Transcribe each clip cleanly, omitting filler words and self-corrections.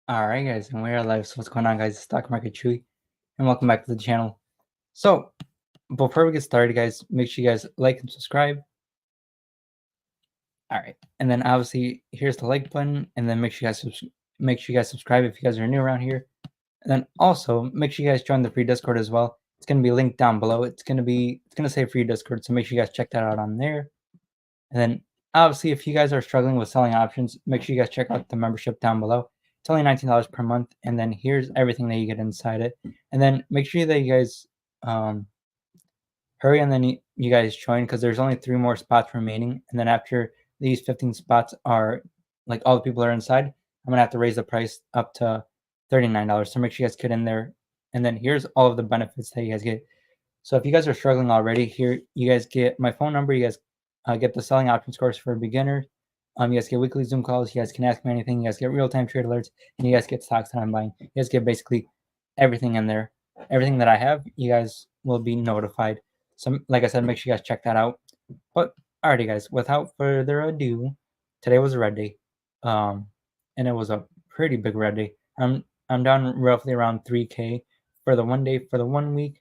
Alright guys, and we're live. So what's going on, guys? It's Stockmarketchuy, and welcome back to the channel. So before we get started, guys, make sure you guys like and subscribe. Alright, and then obviously here's the like button, and then make sure you guys subscribe if you guys are new around here. And then also make sure you guys join the free Discord as well. It's gonna be linked down below. It's gonna say free Discord, so make sure you guys check that out on there. And then obviously if you guys are struggling with selling options, make sure you guys check out the membership down below. It's only $19 per month, and then here's everything that you get inside it. And then make sure that you guys hurry, and then you guys join, because there's only 3 more spots remaining. And then after these 15 spots are, like, all the people are inside, I'm gonna have to raise the price up to $39. So make sure you guys get in there. And then here's all of the benefits that you guys get. So if you guys are struggling already, here you guys get my phone number. You guys get the selling options course for beginners. You guys get weekly Zoom calls. You guys can ask me anything. You guys get real-time trade alerts, and you guys get stocks that I'm buying. You guys get basically everything in there. Everything that I have, you guys will be notified. So like I said, make sure you guys check that out. But alrighty, guys, without further ado, today was a red day, and it was a pretty big red day. I'm down roughly around 3K for the 1 day. For the 1 week,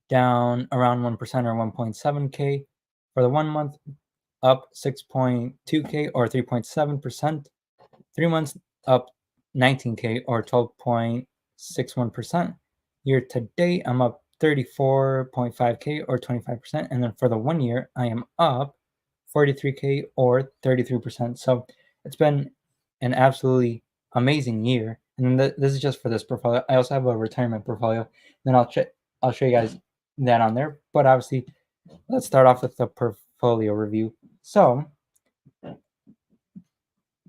down around 1% or 1.7K. For the 1 month, up 6.2K or 3.7%. 3 months, up 19K or 12.61%. Year to date, I'm up 34.5K or 25%. And then for the 1 year, I am up 43K or 33%. So it's been an absolutely amazing year. And then this is just for this portfolio. I also have a retirement portfolio. Then I'll show you guys that on there. But obviously, let's start off with the portfolio review. So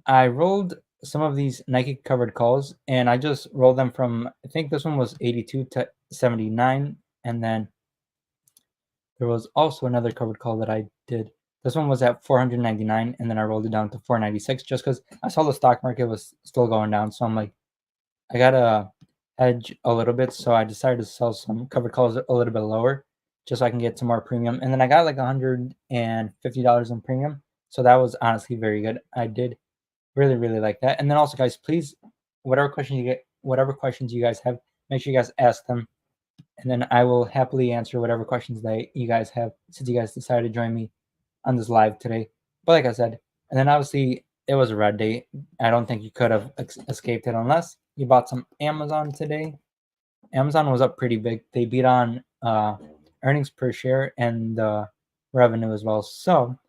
I rolled some of these Nike covered calls, and I just rolled them from, I think this one was 82 to 79, and then there was also another covered call that I did. This one was at 499, and then I rolled it down to 496 just because I saw the stock market was still going down. So I'm like, I gotta hedge a little bit, so I decided to sell some covered calls a little bit lower just so I can get some more premium. And then I got like $150 in premium, so that was honestly very good. I did really like that. And then also, guys, please, whatever questions you guys have, make sure you guys ask them, and then I will happily answer whatever questions that you guys have, since you guys decided to join me on this live today. But like I said, and then obviously it was a red day. I don't think you could have escaped it unless you bought some Amazon today. Amazon was up pretty big. They beat on earnings per share and revenue as well. So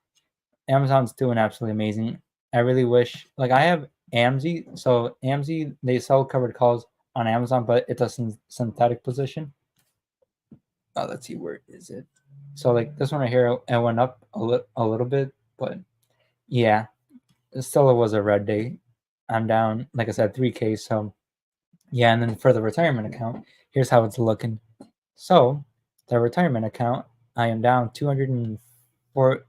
Amazon's doing absolutely amazing. I really wish, like, I have AMZ. So AMZ, they sell covered calls on Amazon, but it's a synthetic position. Let's see, where is it? So like this one right here, it went up a little bit, but yeah, still it was a red day. I'm down, like I said, 3K. So yeah, and then for the retirement account, here's how it's looking. So the retirement account, I am down $250, we'll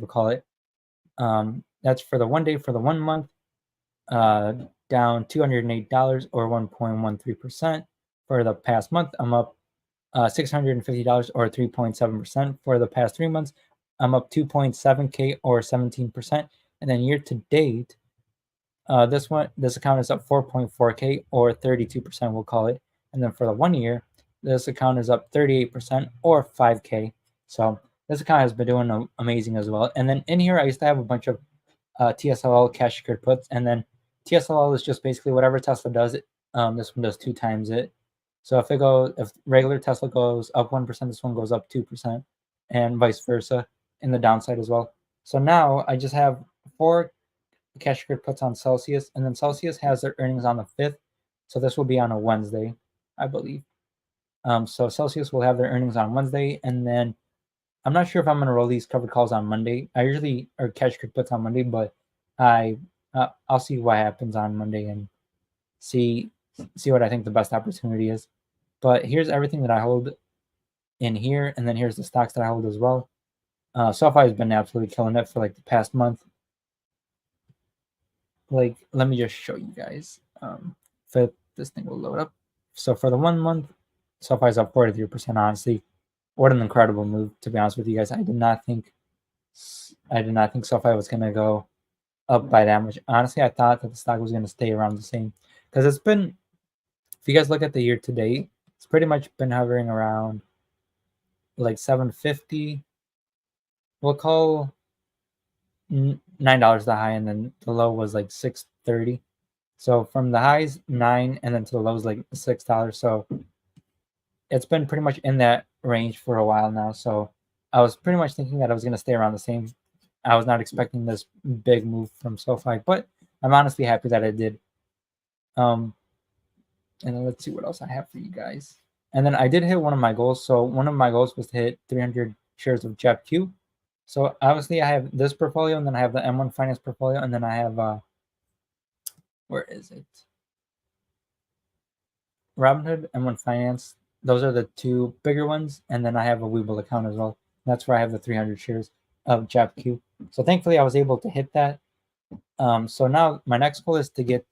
call it. That's for the 1 day. For the 1 month, down $208 or 1.13%. For the past month, I'm up $650 or 3.7%. For the past 3 months, I'm up 2.7K or 17%. And then year to date, this account is up 4.4K or 32%, we'll call it. And then for the 1 year, this account is up 38% or 5K. So this account has been doing amazing as well. And then in here, I used to have a bunch of TSLL, cash secured puts, and then TSLL is just basically whatever Tesla does. This one does 2 times it. So if regular Tesla goes up 1%, this one goes up 2%, and vice versa in the downside as well. So now I just have 4 cash secured puts on Celsius, and then Celsius has their earnings on the 5th. So this will be on a Wednesday, I believe. So Celsius will have their earnings on Wednesday, and then I'm not sure if I'm going to roll these covered calls on Monday. I usually or cash secured puts on Monday, but I'll see what happens on Monday and see what I think the best opportunity is. But here's everything that I hold in here, and then here's the stocks that I hold as well. SoFi has been absolutely killing it for like the past month. Like, let me just show you guys. If this thing will load up. So for the 1 month, SoFi is up 43%. Honestly, what an incredible move! To be honest with you guys, I did not think SoFi was gonna go up by that much. Honestly, I thought that the stock was going to stay around the same because it's been, if you guys look at the year to date, it's pretty much been hovering around like 750. We'll call $9 the high, and then the low was like 630. So from the highs 9, and then to the lows like $6. So it's been pretty much in that range for a while now. So I was pretty much thinking that I was going to stay around the same. I was not expecting this big move from SoFi, but I'm honestly happy that I did. And then let's see what else I have for you guys. And then I did hit one of my goals. So one of my goals was to hit 300 shares of JEPQ. So obviously I have this portfolio, and then I have the M1 Finance portfolio, and then I have where is it? Robinhood, M1 Finance. Those are the two bigger ones, and then I have a Webull account as well. That's where I have the 300 shares of JEPQ. So thankfully I was able to hit that. So now my next goal is to get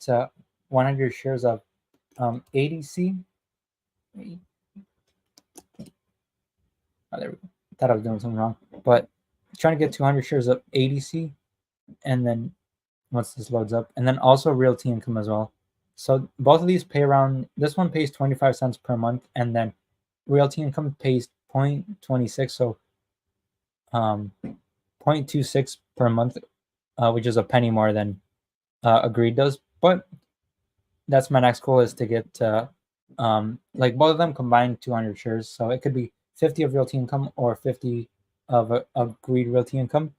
100 shares of ADC. Oh, there we go. Thought I was doing something wrong, but trying to get 200 shares of ADC, and then once this loads up, and then also Realty Income as well. So both of these pay around. This one pays 25 cents per month, and then Realty Income pays 0.26, so 0.26 per month, which is a penny more than Agreed does. But that's my next goal, is to get like both of them combined 200 shares. So it could be 50 of Realty Income or 50 of Agreed Realty Income,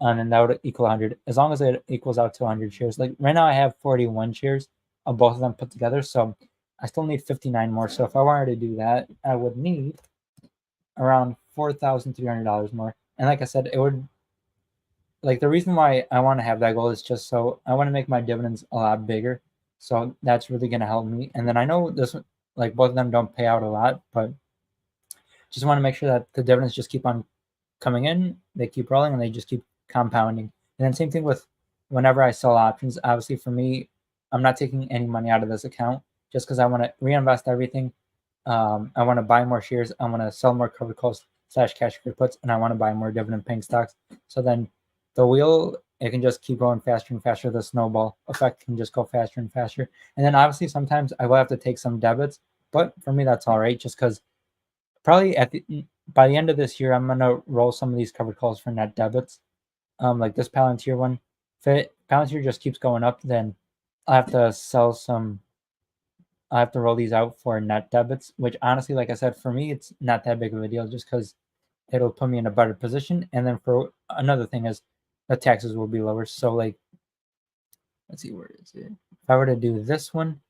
and then that would equal 100, as long as it equals out to 100 shares. Like right now I have 41 shares of both of them put together, so I still need 59 more. So if I wanted to do that, I would need around $4,300 more. And like I said, it would, like, the reason why I want to have that goal is just so I want to make my dividends a lot bigger. So that's really going to help me. And then I know this, like, both of them don't pay out a lot, but just want to make sure that the dividends just keep on coming in, they keep rolling, and they just keep compounding. And then same thing with whenever I sell options. Obviously for me, I'm not taking any money out of this account just because I want to reinvest everything. I want to buy more shares. I want to sell more covered calls / cash free puts, and I want to buy more dividend paying stocks. So then the wheel, it can just keep going faster and faster. The snowball effect can just go faster and faster. And then obviously sometimes I will have to take some debits, but for me that's all right, just because probably by the end of this year I'm gonna roll some of these covered calls for net debits. Like this Palantir one. If Palantir just keeps going up, then I have to sell some. I have to roll these out for net debits, which honestly, like I said, for me, it's not that big of a deal just because it'll put me in a better position. And then for another thing is the taxes will be lower. So like, let's see, where is it? If I were to do this one,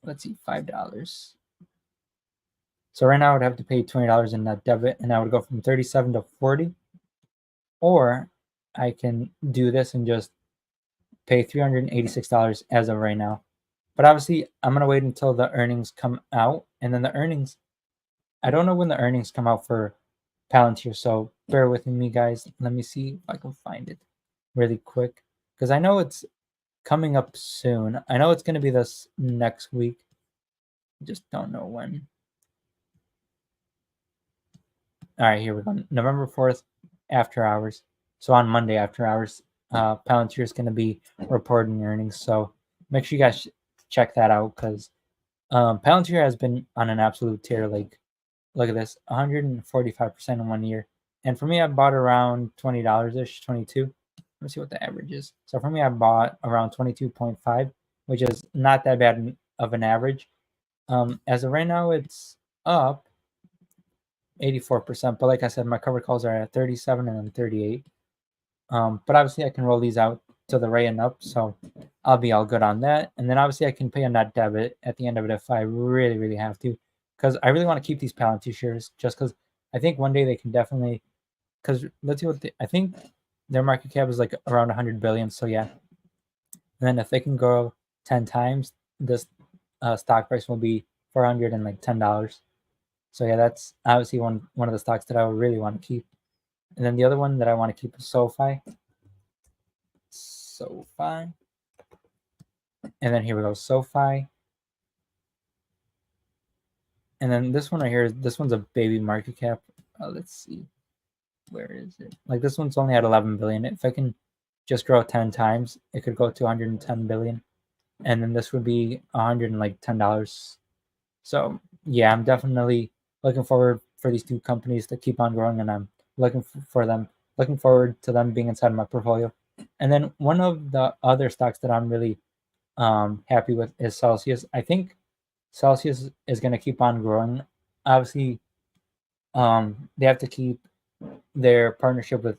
let's see, $5. So right now I would have to pay $20 in net debit, and I would go from 37 to 40. Or I can do this and just pay $386 as of right now. But obviously, I'm going to wait until the earnings come out. And then the earnings, I don't know when the earnings come out for Palantir. So bear with me, guys. Let me see if I can find it really quick, because I know it's coming up soon. I know it's going to be this next week. Just don't know when. All right, here we go. November 4th, after hours. So on Monday after hours, Palantir is going to be reporting earnings. So make sure you guys check that out, because Palantir has been on an absolute tear. Like, look at this, 145% in 1 year. And for me, I bought around $20 ish, 22. Let's see what the average is. So for me, I bought around 22.5, which is not that bad of an average. As of right now, it's up 84%. But like I said, my covered calls are at 37 and then 38. But obviously, I can roll these out to the right and up, so I'll be all good on that. And then obviously, I can pay a net debit at the end of it if I really, really have to, because I really want to keep these Palantir shares, just because I think one day they can definitely. Because let's see what I think their market cap is like around 100 billion. So yeah, and then if they can grow 10 times, this stock price will be $410. So yeah, that's obviously one of the stocks that I would really want to keep. And then the other one that I want to keep is SoFi. SoFi. And then here we go, SoFi. And then this one right here, this one's a baby market cap. Let's see. Where is it? Like this one's only at 11 billion. If I can just grow 10 times, it could go to 110 billion. And then this would be $110. So yeah, I'm definitely looking forward for these two companies to keep on growing, and I'm looking forward to them being inside my portfolio. And then one of the other stocks that I'm really happy with is Celsius. I think Celsius is going to keep on growing. Obviously, they have to keep their partnership with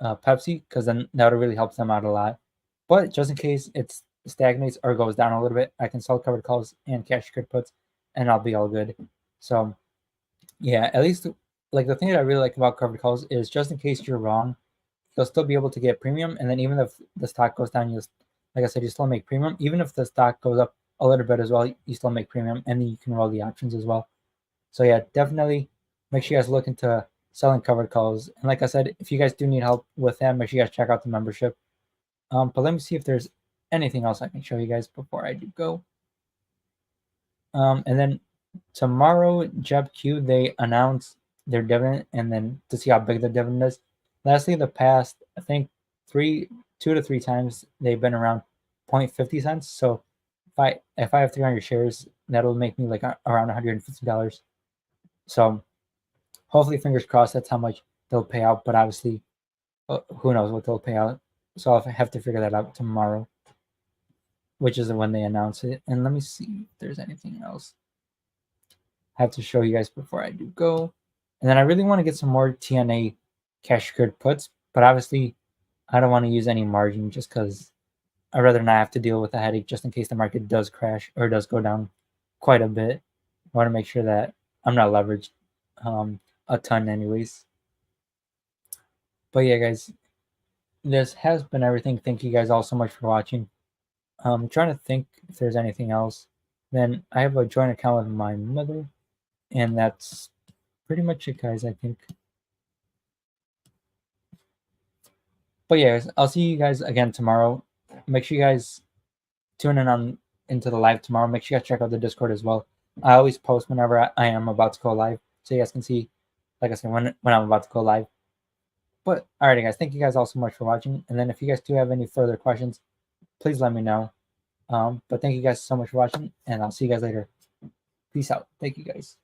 Pepsi, because then that would really help them out a lot. But just in case it stagnates or goes down a little bit, I can sell covered calls and cash secured puts, and I'll be all good. So yeah, at least like the thing that I really like about covered calls is just in case you're wrong, you'll still be able to get premium. And then even if the stock goes down, like I said, you still make premium. Even if the stock goes up a little bit as well, you still make premium, and then you can roll the options as well. So yeah, definitely make sure you guys look into selling covered calls. And like I said, if you guys do need help with that, make sure you guys check out the membership. But let me see if there's anything else I can show you guys before I do go. And then tomorrow, JebQ, they announce their dividend, and then to see how big the dividend is. Lastly, the past, I think 2 to 3 times they've been around 0.50 cents. So if I have 300 shares, that'll make me like around $150. So hopefully, fingers crossed, that's how much they'll pay out. But obviously, who knows what they'll pay out. So I'll have to figure that out tomorrow, which is when they announce it. And let me see if there's anything else I have to show you guys before I do go. And then I really want to get some more TNA cash secured puts, but obviously I don't want to use any margin just because I'd rather not have to deal with a headache just in case the market does crash or does go down quite a bit. I want to make sure that I'm not leveraged a ton anyways. But yeah, guys, this has been everything. Thank you guys all so much for watching. I'm trying to think if there's anything else. Then I have a joint account with my mother, and that's pretty much it, guys, I think. But yeah, guys, I'll see you guys again tomorrow. Make sure you guys tune in on into the live tomorrow. Make sure you guys check out the Discord as well. I always post whenever I am about to go live, so you guys can see, like I said, when I'm about to go live. But alrighty, guys, thank you guys all so much for watching. And then if you guys do have any further questions, please let me know. But thank you guys so much for watching, and I'll see you guys later. Peace out. Thank you guys.